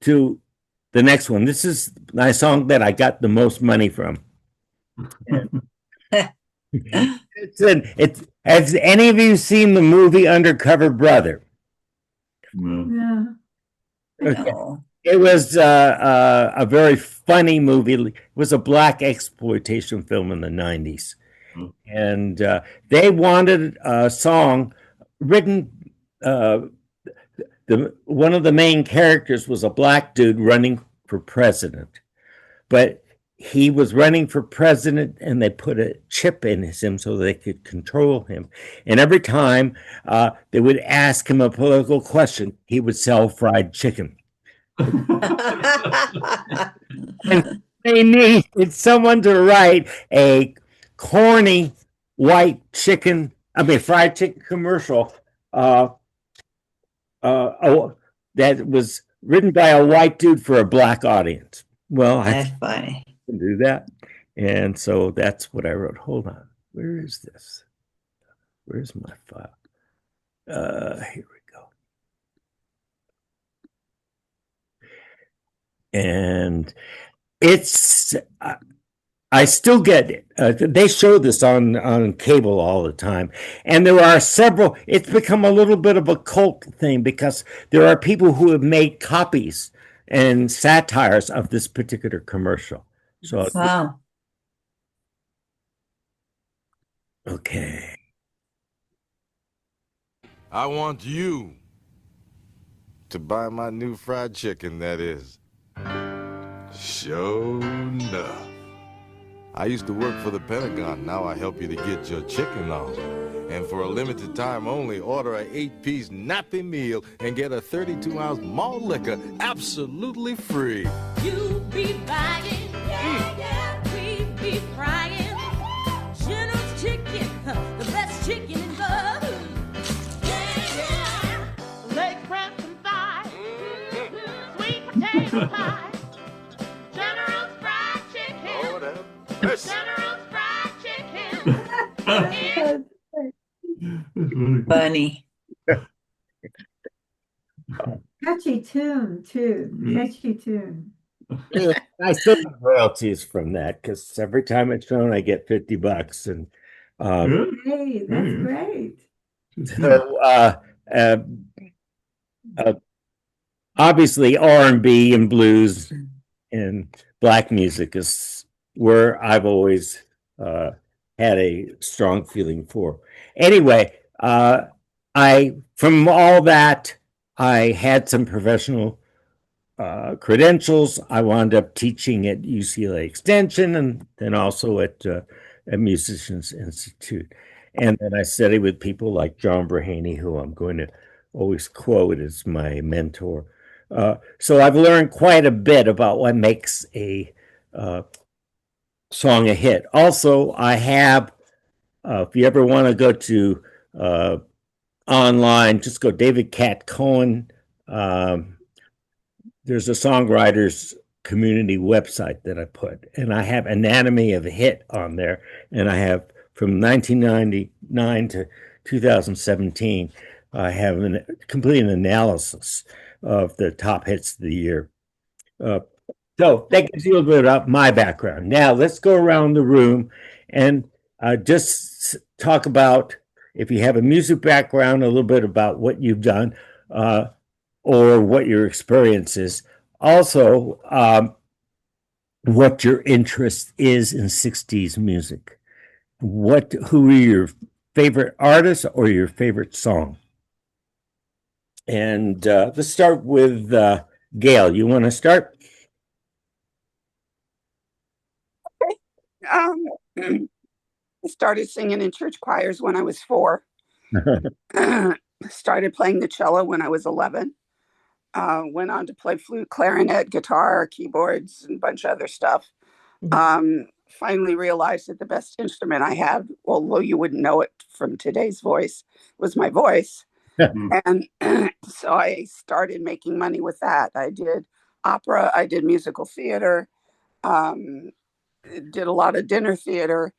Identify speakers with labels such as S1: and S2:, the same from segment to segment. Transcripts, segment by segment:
S1: to the next one. This is my song that I got the most money from. It's has any of you seen the movie Undercover Brother?
S2: No.
S3: Yeah.
S1: Okay.
S4: No.
S1: It was a very funny movie. It was a black exploitation film in the 90s.
S2: Oh.
S1: And they wanted a song written. One of the main characters was a black dude running for president. But he was running for president and they put a chip in him so they could control him. And every time they would ask him a political question, he would sell fried chicken. And they needed someone to write a corny fried chicken commercial that was written by a white dude for a black audience. Well, I
S4: That's funny.
S1: can do that. And so that's what I wrote. Hold on. Where is this? Where's my file? Here we go. And it's I still get it. They show this on cable all the time, and there are several. It's become a little bit of a cult thing because there are people who have made copies and satires of this particular commercial. So
S4: Wow.
S1: okay,
S5: I want you to buy my new fried chicken, that is. Sure enough. I used to work for the Pentagon. Now I help you to get your chicken on. And for a limited time only, order a 8-piece nappy meal and get a 32-ounce malt liquor absolutely free.
S6: You be buying, we be frying. General's chicken, the best chicken in the leg wraps and thighs, sweet potato pie. General's fried chicken.
S5: Oh, that. Yes.
S6: General's fried chicken.
S4: Funny.
S3: Catchy tune, too. Catchy tune.
S1: I still have royalties from that because every time it's shown, I get $50. And
S3: Hey, that's great.
S1: so obviously R&B and blues and black music is where I've always had a strong feeling for. Anyway, from all that, I had some professional credentials. I wound up teaching at UCLA Extension and then also at Musicians Institute. And then I studied with people like John Brahaney, who I'm going to always quote as my mentor. So I've learned quite a bit about what makes a song a hit. Also, I have, if you ever want to go to online, just go David Cat Cohen. There's a songwriters community website that I put, and I have Anatomy of a Hit on there, and I have from 1999 to 2017, I have a complete analysis of the top hits of the year. So that gives you a little bit about my background. Now let's go around the room and just talk about, if you have a music background, a little bit about what you've done or what your experience is. Also, what your interest is in 60s music. Who are your favorite artists or your favorite song? And let's start with Gail. You want to start?
S7: I started singing in church choirs when I was 4. Started playing the cello when I was 11. Went on to play flute, clarinet, guitar, keyboards, and a bunch of other stuff. Finally realized that the best instrument I had, although you wouldn't know it from today's voice, was my voice. And so I started making money with that. I did opera, I did musical theater, did a lot of dinner theater.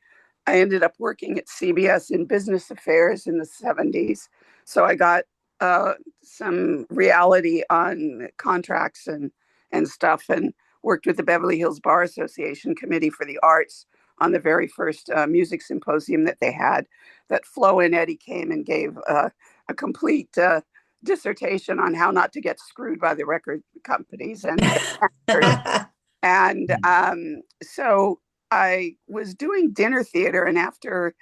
S7: I ended up working at CBS in business affairs in the 70s. So I got some reality on contracts and and stuff, and worked with the Beverly Hills Bar Association Committee for the Arts on the very first music symposium that they had, that Flo and Eddie came and gave a complete dissertation on how not to get screwed by the record companies. And so I was doing dinner theater, and after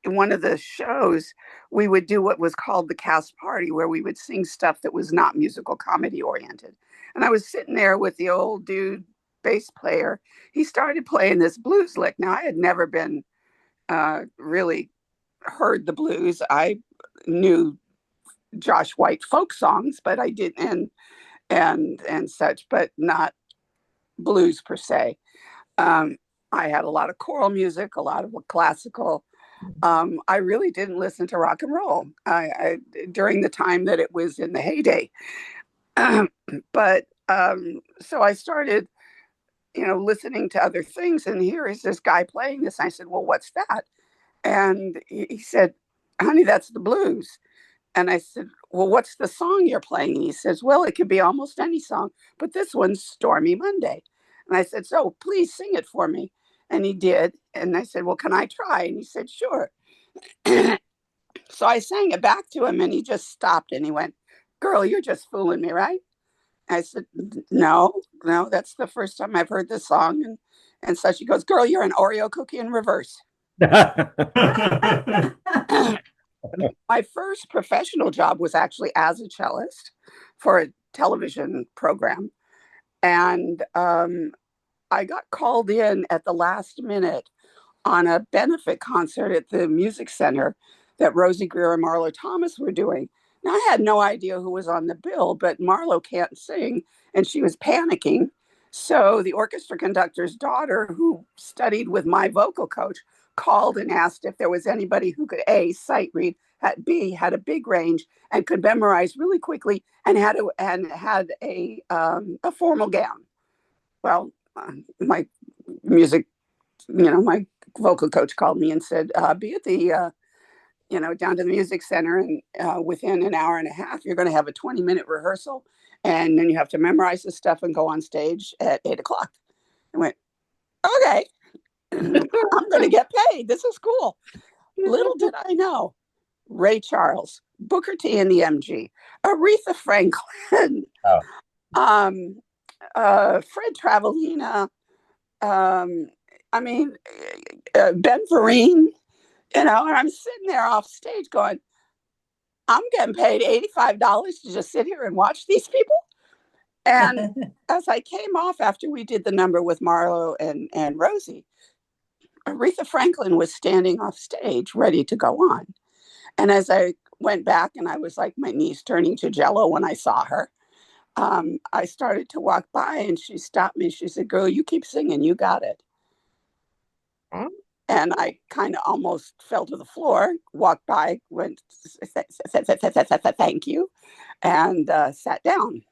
S7: one of the shows, we would do what was called the cast party, where we would sing stuff that was not musical comedy oriented. And I was sitting there with the old dude bass player. He started playing this blues lick. Now, I had never been really heard the blues. I knew Josh White folk songs, but I didn't, and such, but not blues per se. I had a lot of choral music, a lot of classical. I really didn't listen to rock and roll during the time that it was in the heyday. But so I started, listening to other things, and here is this guy playing this. I said, well, what's that? And he said, honey, that's the blues. And I said, well, what's the song you're playing? And he says, well, it could be almost any song, but this one's Stormy Monday. And I said, so please sing it for me. And he did. And I said, well, can I try? And he said, sure. So I sang it back to him, and he just stopped and he went, girl, you're just fooling me, right? I said, no, that's the first time I've heard this song. And so she goes, girl, you're an Oreo cookie in reverse. My first professional job was actually as a cellist for a television program. And I got called in at the last minute on a benefit concert at the Music Center that Rosie Greer and Marlo Thomas were doing. Now, I had no idea who was on the bill, but Marlo can't sing, and she was panicking. So the orchestra conductor's daughter, who studied with my vocal coach, called and asked if there was anybody who could A, sight read, B, had a big range and could memorize really quickly, and had a formal gown. Well, my music, my vocal coach called me and said, be at the, down to the Music Center, and within an hour and a half, you're going to have a 20-minute rehearsal, and then you have to memorize the stuff and go on stage at 8:00. I went, okay, I'm going to get paid. This is cool. Little did I know, Ray Charles, Booker T and the MG, Aretha Franklin, Fred Travelina, Ben Vereen, and I'm sitting there off stage going, I'm getting paid $85 to just sit here and watch these people. And as I came off after we did the number with Marlo and Rosie, Aretha Franklin was standing off stage ready to go on. And as I went back, and I was like my knees turning to jello when I saw her, I started to walk by, and she stopped me. She said, girl, you keep singing. You got it. And I kind of almost fell to the floor, walked by, went, thank you, and sat down.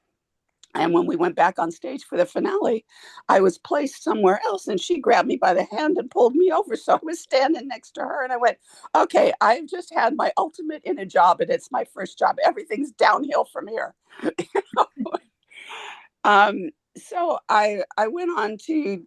S7: And when we went back on stage for the finale, I was placed somewhere else, and she grabbed me by the hand and pulled me over. So I was standing next to her, and I went, okay, I've just had my ultimate in a job, and it's my first job. Everything's downhill from here. So I went on to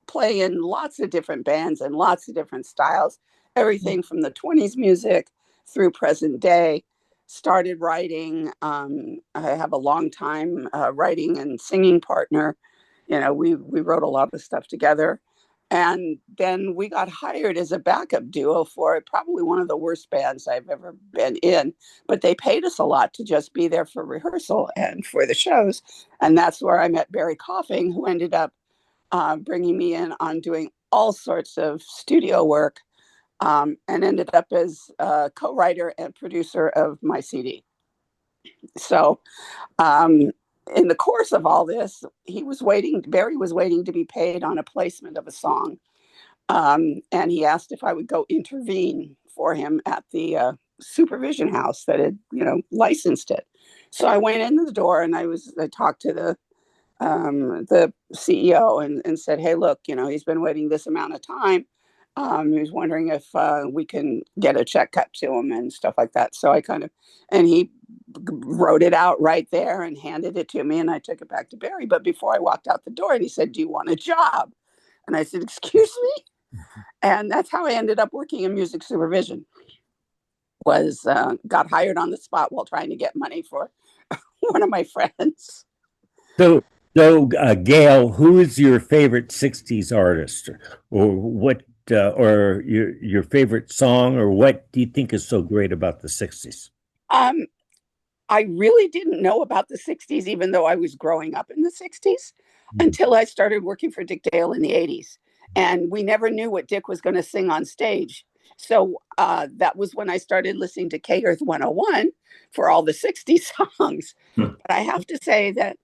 S7: play in lots of different bands and lots of different styles, everything from the 20s music through present day. Started writing. I have a long time writing and singing partner. We wrote a lot of stuff together. And then we got hired as a backup duo for probably one of the worst bands I've ever been in. But they paid us a lot to just be there for rehearsal and for the shows. And that's where I met Barry Coughing, who ended up bringing me in on doing all sorts of studio work, and ended up as co-writer and producer of my CD. So in the course of all this, Barry was waiting to be paid on a placement of a song. And he asked if I would go intervene for him at the supervision house that had, licensed it. So I went in the door, and I talked to the CEO and said, hey, look, he's been waiting this amount of time. He was wondering if we can get a check cut to him and stuff like that. So and he wrote it out right there and handed it to me, and I took it back to Barry. But before I walked out the door, and he said, "Do you want a job?" And I said, "Excuse me?" And that's how I ended up working in music supervision. Got hired on the spot while trying to get money for one of my friends.
S1: So, Gail, who is your favorite '60s artist, or what, or your favorite song, or what do you think is so great about the '60s?
S7: I really didn't know about the 60s, even though I was growing up in the 60s, until I started working for Dick Dale in the 80s. And we never knew what Dick was going to sing on stage. So that was when I started listening to K Earth 101 for all the 60s songs. But I have to say that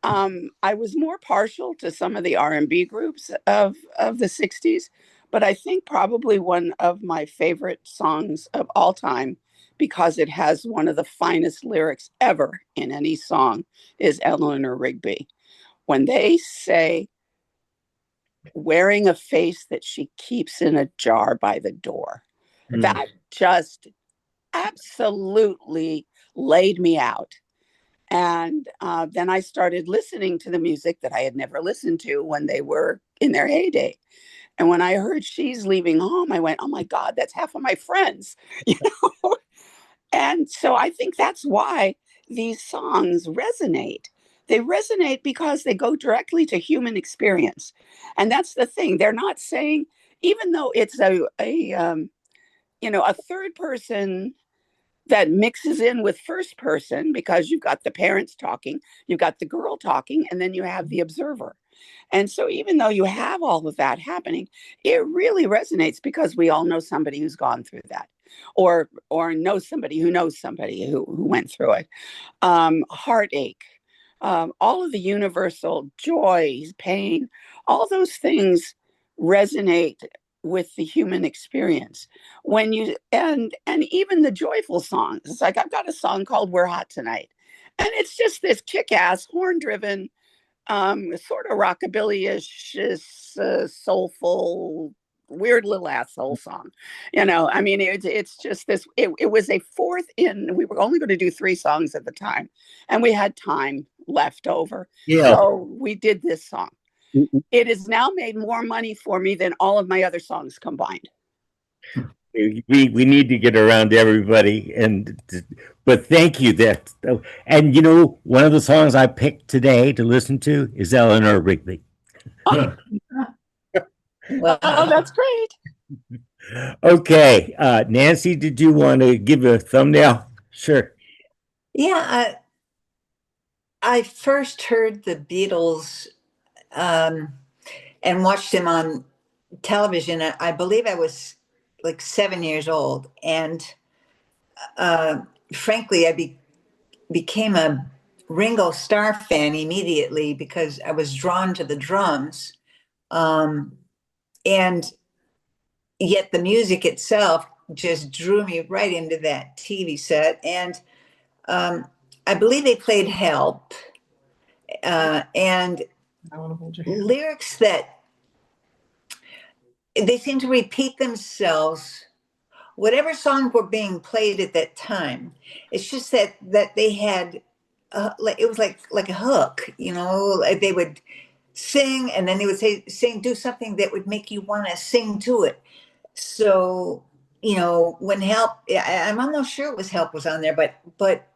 S7: I was more partial to some of the R&B groups of the 60s. But I think probably one of my favorite songs of all time, because it has one of the finest lyrics ever in any song, is Eleanor Rigby. When they say, "Wearing a face that she keeps in a jar by the door," that just absolutely laid me out. And then I started listening to the music that I had never listened to when they were in their heyday. And when I heard "She's Leaving Home," I went, "Oh my God, that's half of my friends." You know? And so I think that's why these songs resonate. They resonate because they go directly to human experience. And that's the thing. They're not saying, even though it's a third person that mixes in with first person, because you've got the parents talking, you've got the girl talking, and then you have the observer. And so even though you have all of that happening, it really resonates because we all know somebody who's gone through that, or know somebody who went through it. Heartache, all of the universal joy, pain, all those things resonate with the human experience. When you and even the joyful songs, it's like I've got a song called "We're Hot Tonight," and it's just this kick-ass horn-driven, sort of rockabilly-ish, soulful, weird little asshole song. I mean, it's just this. It was a fourth in. We were only going to do 3 songs at the time, and we had time left over,
S1: Yeah.
S7: so we did this song. It has now made more money for me than all of my other songs combined.
S1: We need to get around to everybody, but thank you. And one of the songs I picked today to listen to is Eleanor Rigby.
S7: Well, oh, that's great.
S1: Okay, Nancy, did you want to give a thumbnail? Sure.
S4: Yeah, I first heard the Beatles and watched them on television. I believe I was like 7 years old, and frankly, I became a Ringo Starr fan immediately because I was drawn to the drums, and yet the music itself just drew me right into that TV set. And I believe they played "Help," and lyrics that they seem to repeat themselves. Whatever songs were being played at that time, it's just that they had, it was like a hook, like they would sing and then they would do something that would make you want to sing to it. So when "Help," I'm not sure it was "Help" was on there, but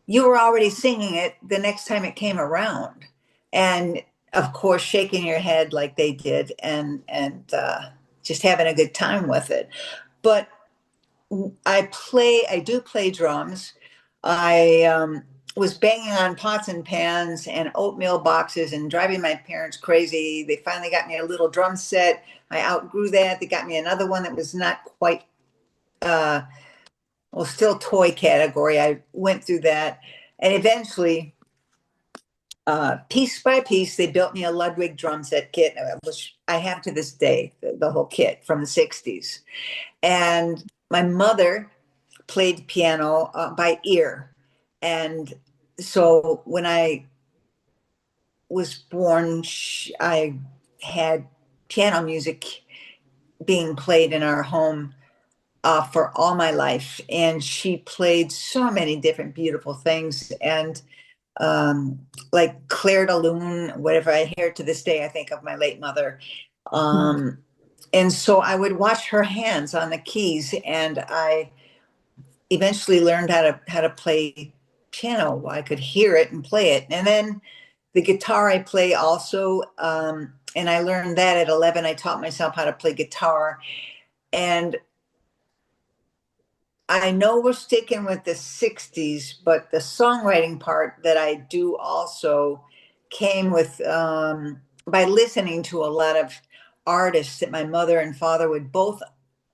S4: you were already singing it the next time it came around, and of course shaking your head like they did, and just having a good time with it. But I do play drums. I was banging on pots and pans and oatmeal boxes and driving my parents crazy. They finally got me a little drum set. I outgrew that. They got me another one that was not quite, still toy category. I went through that. And eventually, piece by piece, they built me a Ludwig drum set kit, which I have to this day, the whole kit from the 60s. And my mother played piano by ear. And so when I was born, I had piano music being played in our home for all my life. And she played so many different beautiful things. And like Claire de Lune, whatever I hear to this day, I think of my late mother. And so I would watch her hands on the keys, and I eventually learned how to play piano. I could hear it and play it. And then the guitar I play also, and I learned that at 11. I taught myself how to play guitar. And I know we're sticking with the 60s, but the songwriting part that I do also came with by listening to a lot of artists that my mother and father would both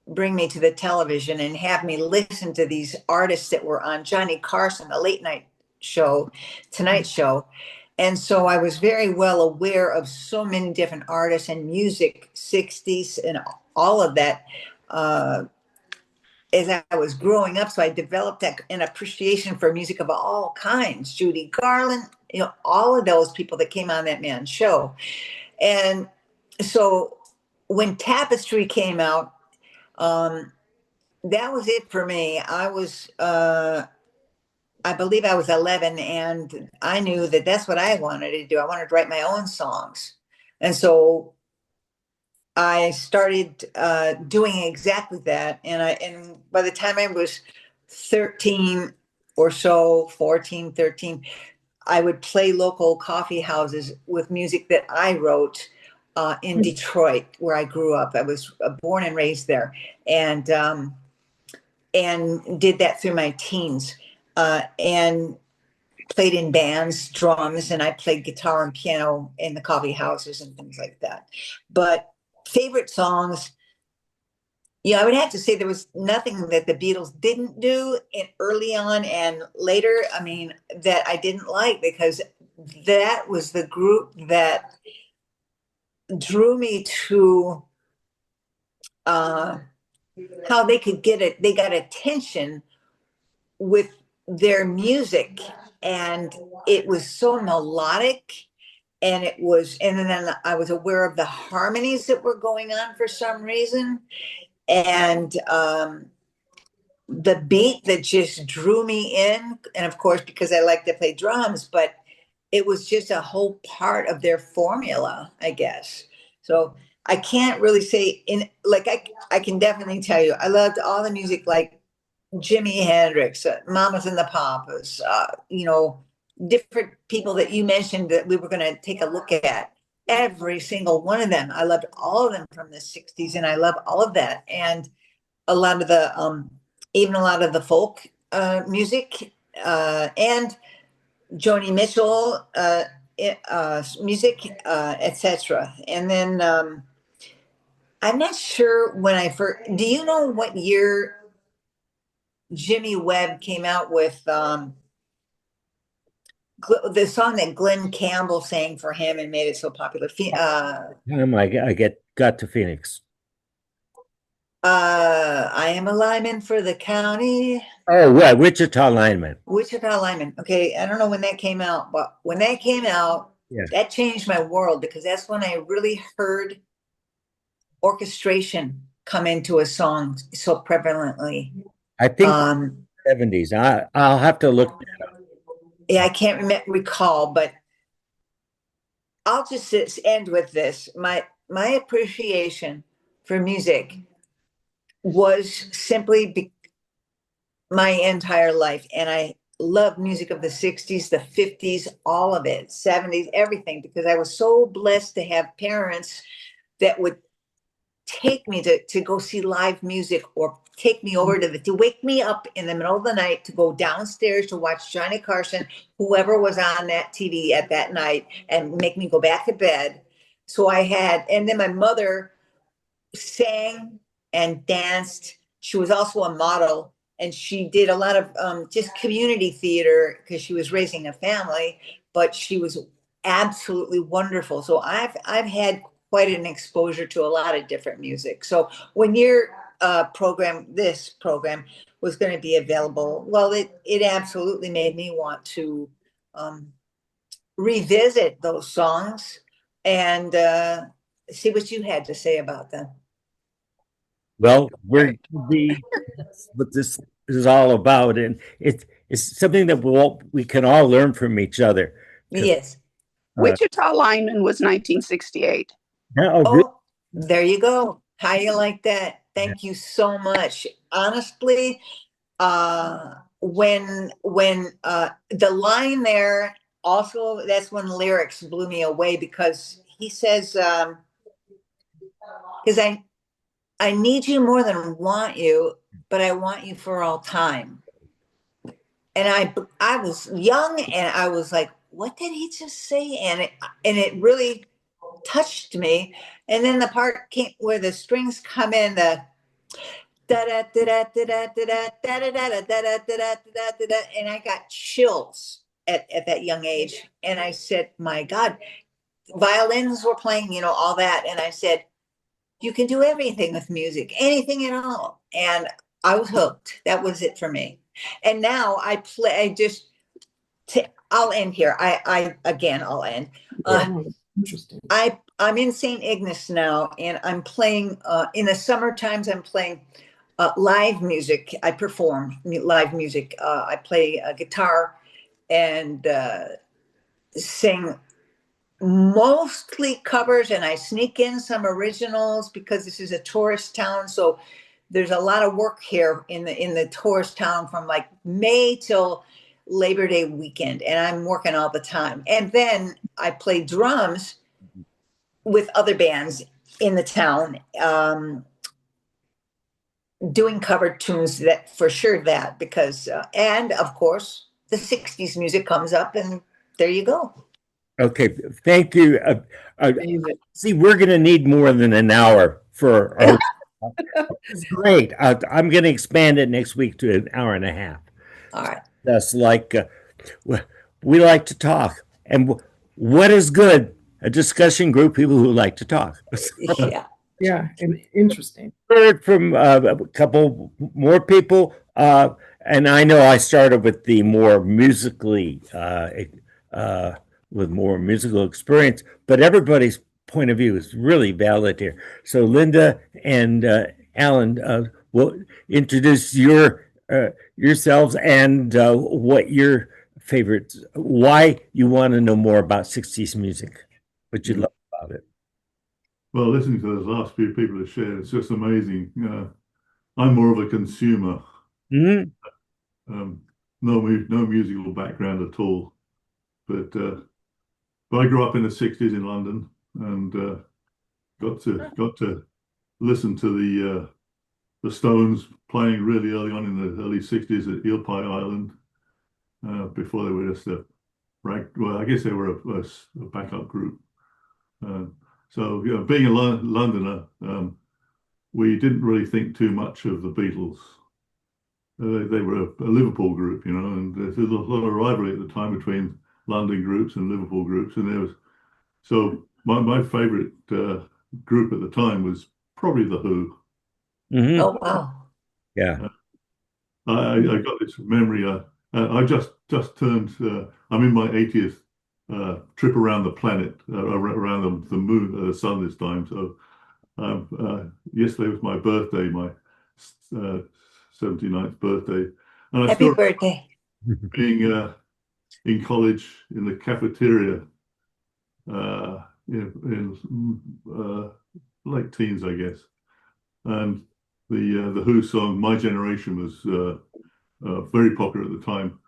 S4: bring me to the television and have me listen to these artists that were on Johnny Carson, the late night show, Tonight Show. And so I was very well aware of so many different artists and music, 60s and all of that. As I was growing up, so I developed an appreciation for music of all kinds. Judy Garland, all of those people that came on that man's show. And so when Tapestry came out, that was it for me. I believe I was 11, and I knew that that's what I wanted to do. I wanted to write my own songs. And so I started doing exactly that. And by the time I was 13 or so, 14, 13, I would play local coffee houses with music that I wrote in Detroit, where I grew up. I was born and raised there, and did that through my teens, and played in bands, drums, and I played guitar and piano in the coffee houses and things like that. But favorite songs, I would have to say there was nothing that the Beatles didn't do early on and later, I mean, that I didn't like, because that was the group that drew me to how they could get it. They got attention with their music, and it was so melodic, and then I was aware of the harmonies that were going on for some reason, and the beat that just drew me in. And of course, because I like to play drums, but it was just a whole part of their formula, I guess. So I can't really say I can definitely tell you, I loved all the music, like Jimi Hendrix, Mamas and the Papas, different people that you mentioned that we were going to take a look at. Every single one of them. I loved all of them from the 60s, and I love all of that. And a lot of the, even a lot of the folk music, and Joni Mitchell music, etc. And then I'm not sure when I first. Do you know what year Jimmy Webb came out with the song that Glenn Campbell sang for him and made it so popular?
S1: I got to Phoenix.
S4: I am a lineman for the county.
S1: Oh, well, Wichita lineman.
S4: Wichita lineman. Okay, I don't know when that came out, but when that came out,
S1: Yeah.
S4: that changed my world, because that's when I really heard orchestration come into a song so prevalently.
S1: I think 70s. I'll have to look.
S4: Yeah, I can't recall, but I'll just end with this. My appreciation for music was simply my entire life, and I love music of the 60s, the 50s, all of it, 70s, everything, because I was so blessed to have parents that would take me to go see live music, or take me over to wake me up in the middle of the night to go downstairs to watch Johnny Carson, whoever was on that TV at that night, and make me go back to bed. So and then my mother sang and danced. She was also a model, and she did a lot of just community theater because she was raising a family, but she was absolutely wonderful. So I've had quite an exposure to a lot of different music. So when your this program was going to be available, well, it absolutely made me want to revisit those songs and see what you had to say about them.
S1: Well, we're what this is all about, and it's something that we can all learn from each other.
S4: Yes.
S7: Wichita Lineman was 1968.
S1: Oh,
S4: Oh, there you go. How you like that? Thank you so much. Honestly, when the line there also, that's when lyrics blew me away, because he says, because I need you more than want you, but I want you for all time. And I was young and I was like, what did he just say? And it really touched me. And then the part came where the strings come in, the da da da da da da da da da da da da da da da da, and I got chills at that young age. And I said, my God, violins were playing, all that. And I said, you can do everything with music, anything at all. And I was hooked. That was it for me. And now I play, I'll end here. I'll end.
S8: Interesting.
S4: I'm in St. Ignace now, and I'm playing, in the summer times, I'm playing live music. I perform live music. I play guitar and sing mostly covers, and I sneak in some originals because this is a tourist town. So there's a lot of work here in the tourist town from like May till Labor Day weekend, and I'm working all the time. And then I play drums with other bands in the town, doing cover tunes, that for sure, that because and of course the 60s music comes up, and there you go.
S1: okay. Thank you. See, we're going to need more than an hour for our. It's great. I'm going to expand it next week to an hour and a half.
S4: All right.
S1: That's like we like to talk, and what is good? A discussion group, people who like to talk.
S4: Yeah.
S8: Yeah, and interesting.
S1: Heard from a couple more people, and I know I started with the more musically, with more musical experience, but everybody's point of view is really valid here. So Linda and Alan will introduce yourselves and what your favorites, why you want to know more about 60s music, what you love about it.
S2: Well, listening to those last few people have shared, it's just amazing. I'm more of a consumer.
S1: Mhm.
S2: No musical background at all. But I grew up in the 60s in London, and got to listen to the Stones playing really early on in the early 60s at Eel Pie Island, before they were just well, I guess they were a backup group. So, being a Londoner, we didn't really think too much of the Beatles. They were a Liverpool group, and there's a lot of rivalry at the time between London groups and Liverpool groups. And so my favorite group at the time was probably The Who.
S1: Mhm.
S4: Oh, wow.
S1: Yeah.
S2: I got this memory. I just turned. I'm in my 80th trip around the planet, around the moon, the sun this time. So yesterday was my birthday, my 79th birthday, and I
S4: Happy
S2: still
S4: birthday.
S2: being in college in the cafeteria, in late teens, I guess, and the Who song "My Generation" was very popular at the time,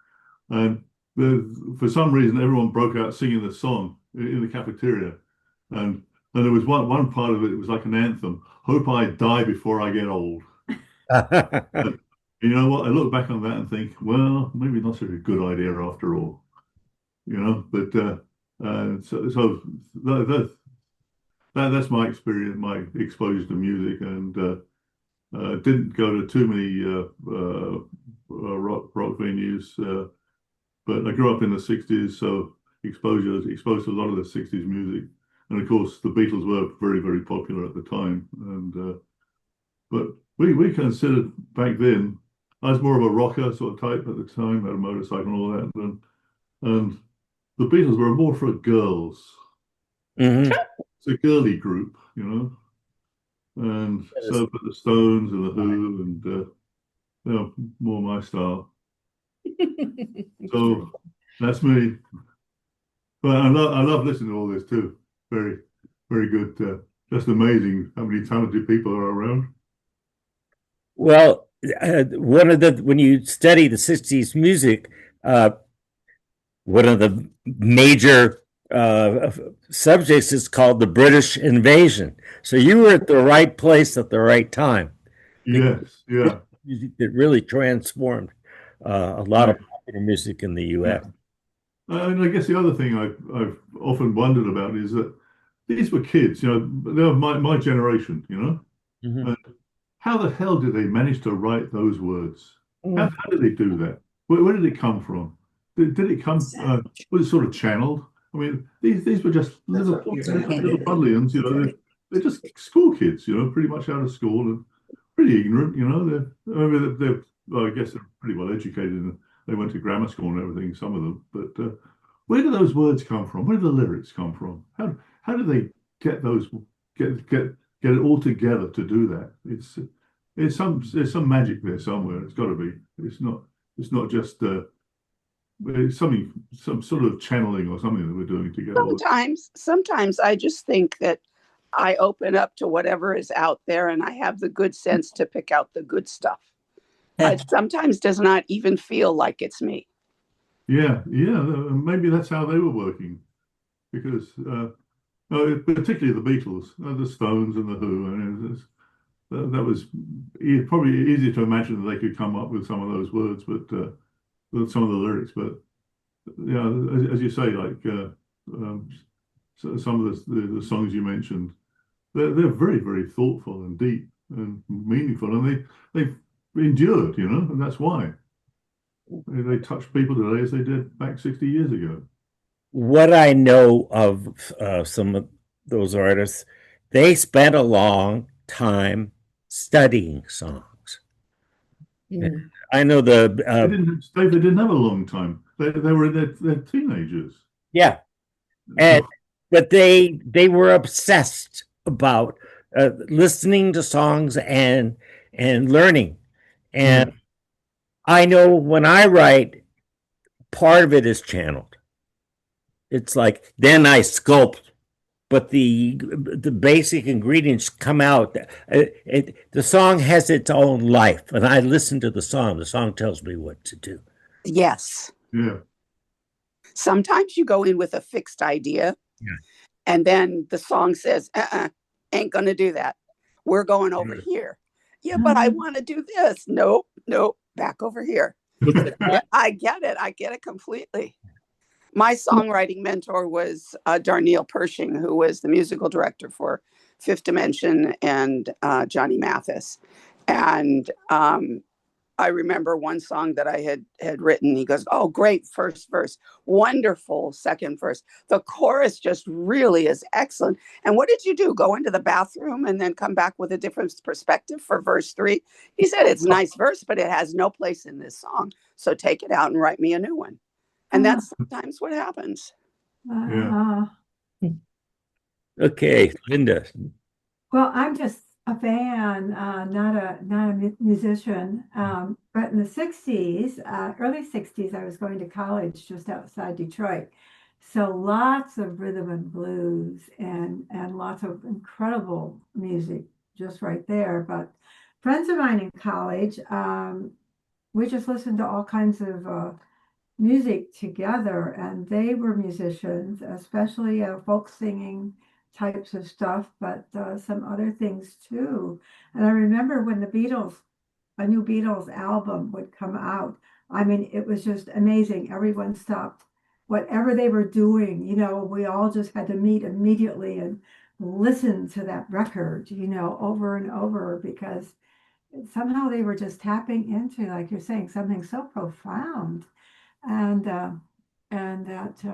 S2: and for some reason everyone broke out singing the song in the cafeteria, and there was one part of it. It was like an anthem. Hope I die before I get old. And you know what? I look back on that and think, well, maybe not such a good idea after all. But so that's my experience, my exposure to music, and didn't go to too many rock venues, but I grew up in the 60s, so exposed to a lot of the 60s music. And of course, the Beatles were very, very popular at the time. And but we considered back then, I was more of a rocker sort of type at the time, had a motorcycle and all that. And the Beatles were more for girls.
S1: Mhm.
S2: it's a girly group, you know, and so for the Stones and the Who, and they're more my style. So that's me. But I love listening to all this too. Very, very good. Just amazing how many talented people are around.
S1: Well, one of the when you study the '60s music, uh, one of the major subjects is called the British invasion. So you were at the right place at the right time.
S2: Yes, yeah.
S1: Music that really transformed a lot of
S2: Right.
S1: popular music in the U.S.
S2: Yeah. And I guess the other thing I've often wondered about is that these were kids, you know, they're my generation, you know.
S1: Mhm.
S2: And how the hell did they manage to write those words? How did they do that? Where did it come from? Did it come, was it sort of channeled? I mean, these were just little Budlians, you know, they're just school kids, you know, pretty much out of school and pretty ignorant, you know. I mean, well, I guess they're pretty well educated and they went to grammar school and everything, some of them. But where do those words come from? Where do the lyrics come from? How do they get those get it all together to do that? There's some magic there somewhere. It's got to be. It's not just it's some sort of channeling or something that we're doing to get all.
S7: Sometimes I just think that I open up to whatever is out there, and I have the good sense to pick out the good stuff. It sometimes does not even feel like it's me.
S2: Yeah, yeah. Maybe that's how they were working, because particularly the Beatles, the Stones, and the Who. And that was probably easy to imagine that they could come up with some of those words, but with some of the lyrics. But yeah, as you say, like some of the songs you mentioned, they're very, very thoughtful and deep and meaningful, and they've endured, you know, and that's why they touch people today as they did back 60 years ago.
S1: What I know of some of those artists, they spent a long time studying songs.
S8: Mm.
S1: I know
S2: They didn't have a long time. They were in their teenagers.
S1: yeah, and but they were obsessed about listening to songs and learning. And I know when I write, part of it is channeled. It's like then I sculpt, but the basic ingredients come out. The song has its own life, and I listen to the song. The song tells me what to do.
S7: Yes.
S2: Yeah.
S7: Sometimes you go in with a fixed idea,
S1: Yeah.
S7: and then the song says, ain't gonna do that. We're going over here. Yeah, but I want to do this. Nope, back over here. Yeah, I get it. I get it completely. My songwriting mentor was Darnielle Pershing, who was the musical director for Fifth Dimension and Johnny Mathis. And I remember one song that I had written. He goes, "Oh, great first verse, wonderful second verse. The chorus just really is excellent. And what did you do? Go into the bathroom and then come back with a different perspective for verse 3?" He said, "It's a nice verse, but it has no place in this song. So take it out and write me a new one." And that's sometimes what happens.
S2: Yeah.
S1: Okay, Linda.
S3: Well, I'm just a fan, not a musician. But in the 60s, early 60s, I was going to college just outside Detroit. So lots of rhythm and blues and lots of incredible music just right there. But friends of mine in college, we just listened to all kinds of music together, and they were musicians, especially folk singing types of stuff, but some other things too. And I remember when a new Beatles album would come out. I mean, it was just amazing. Everyone stopped whatever they were doing. You know, we all just had to meet immediately and listen to that record, you know, over and over, because somehow they were just tapping into, like you're saying, something so profound and that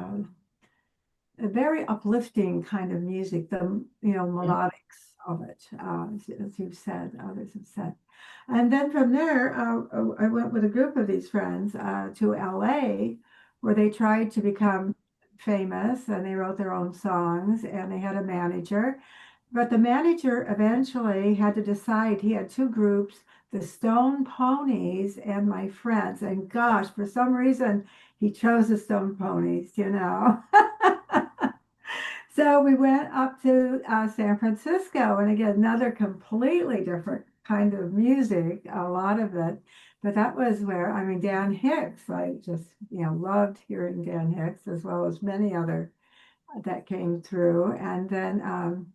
S3: a very uplifting kind of music, the melodics of it, as you've said, others have said. And then from there, I went with a group of these friends to LA, where they tried to become famous and they wrote their own songs and they had a manager. But the manager eventually had to decide. He had two groups, the Stone Ponies and my friends. And gosh, for some reason, he chose the Stone Ponies, you know. So we went up to San Francisco, and again, another completely different kind of music, a lot of it. But that was where, I mean, Dan Hicks, I just, loved hearing Dan Hicks as well as many other that came through. And then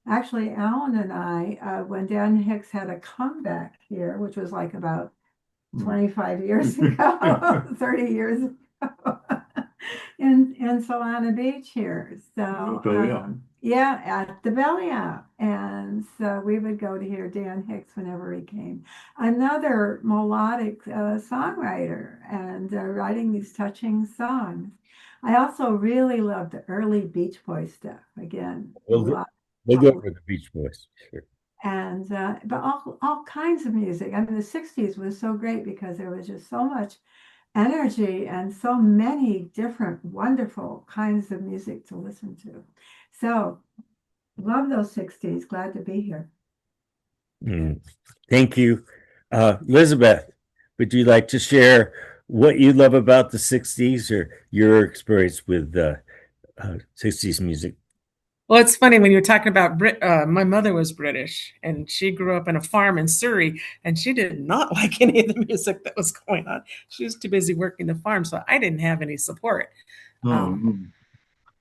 S3: actually, Alan and I, when Dan Hicks had a comeback here, which was like about 25 years ago, 30 years ago, in Solana Beach here. So yeah, at the Belly Up. And so we would go to hear Dan Hicks whenever he came. Another melodic songwriter and writing these touching songs. I also really loved the early Beach Boys stuff. Again,
S1: We'll go over the Beach Boys. Sure.
S3: And but all kinds of music. I mean, the 60s was so great because there was just so much energy and so many different wonderful kinds of music to listen to. So love those 60s. Glad to be here.
S1: Thank you. Elizabeth, would you like to share what you love about the 60s or your experience with 60s music?
S9: Well, it's funny when you're talking about my mother was British and she grew up in a farm in Surrey and she did not like any of the music that was going on. She was too busy working the farm, so I didn't have any support.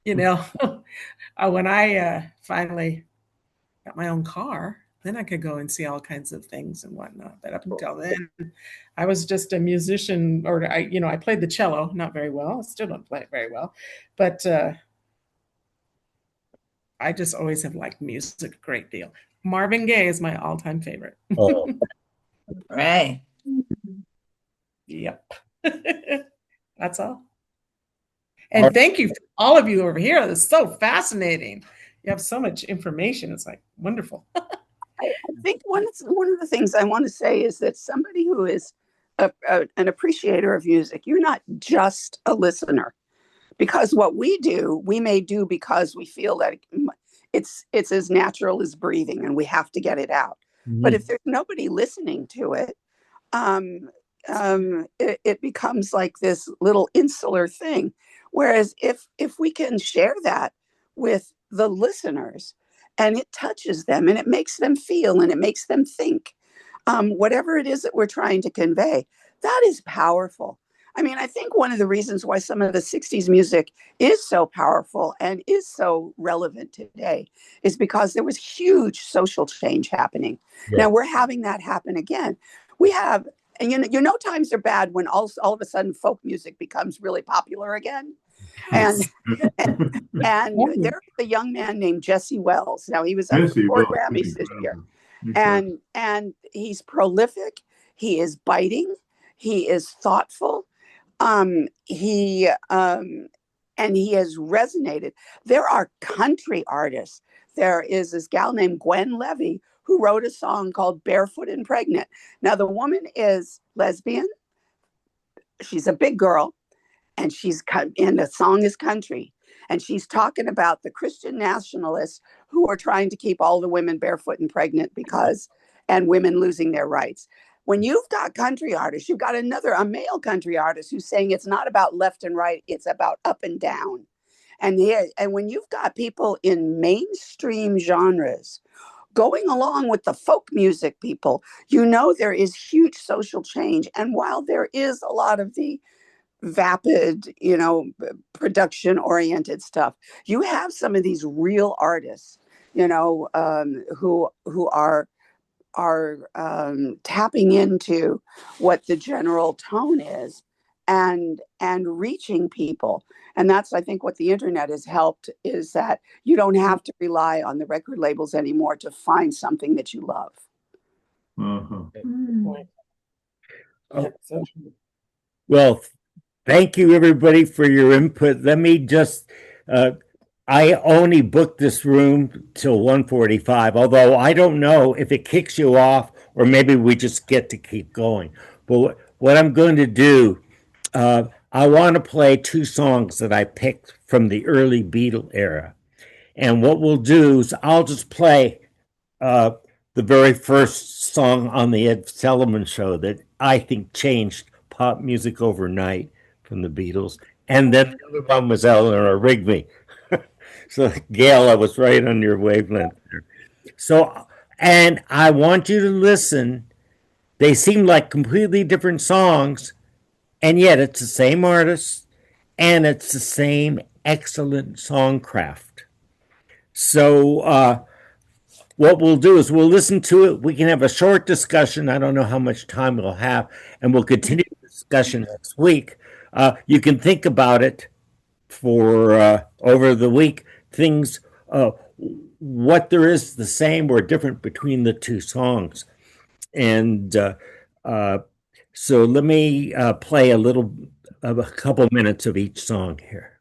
S9: You know, when I finally got my own car, then I could go and see all kinds of things and whatnot. But up until then, I was just a musician, or I played the cello, not very well. I still don't play it very well, but I just always have liked music a great deal. Marvin Gaye is my all-time favorite.
S1: Oh.
S4: Right.
S9: Yep. That's all. And thank you for all of you over here. That's so fascinating. You have so much information. It's like wonderful.
S7: I think one of the things I want to say is that somebody who is an appreciator of music, you're not just a listener. Because what we do, we may do because we feel that it's as natural as breathing and we have to get it out. Mm-hmm. But if there's nobody listening to it, it becomes like this little insular thing. Whereas if we can share that with the listeners and it touches them and it makes them feel and it makes them think, whatever it is that we're trying to convey, that is powerful. I mean, I think one of the reasons why some of the 60s music is so powerful and is so relevant today is because there was huge social change happening. Yeah. Now we're having that happen again. We have, and you know, times are bad when all of a sudden folk music becomes really popular again. And there's a young man named Jesse Wells. Now he was up for 4 Grammys this year. And he's prolific. He is biting. He is thoughtful. He has resonated. There are country artists. There is this gal named Gwen Levy who wrote a song called Barefoot and Pregnant. Now the woman is lesbian. She's a big girl and the song is country. And she's talking about the Christian nationalists who are trying to keep all the women barefoot and pregnant and women losing their rights. When you've got country artists, you've got a male country artist who's saying it's not about left and right, it's about up and down. And when you've got people in mainstream genres going along with the folk music people, you know there is huge social change. And while there is a lot of the vapid, production oriented stuff, you have some of these real artists, who are tapping into what the general tone is and reaching people. And that's, I think, what the internet has helped, is that you don't have to rely on the record labels anymore to find something that you love.
S1: Well, thank you everybody for your input. Let me just I only booked this room till 1:45, although I don't know if it kicks you off or maybe we just get to keep going. But what I'm going to do, I want to play two songs that I picked from the early Beatle era. And what we'll do is I'll just play uh, the very first song on the Ed Sullivan Show that I think changed pop music overnight from the Beatles. And then the other one was Eleanor Rigby. So, Gail, I was right on your wavelength there. So, and I want you to listen. They seem like completely different songs, and yet it's the same artist and it's the same excellent songcraft. So, what we'll do is we'll listen to it. We can have a short discussion. I don't know how much time we'll have, and we'll continue the discussion next week. You can think about it for over the week, things, what there is the same or different between the two songs. And so let me play a couple minutes of each song here.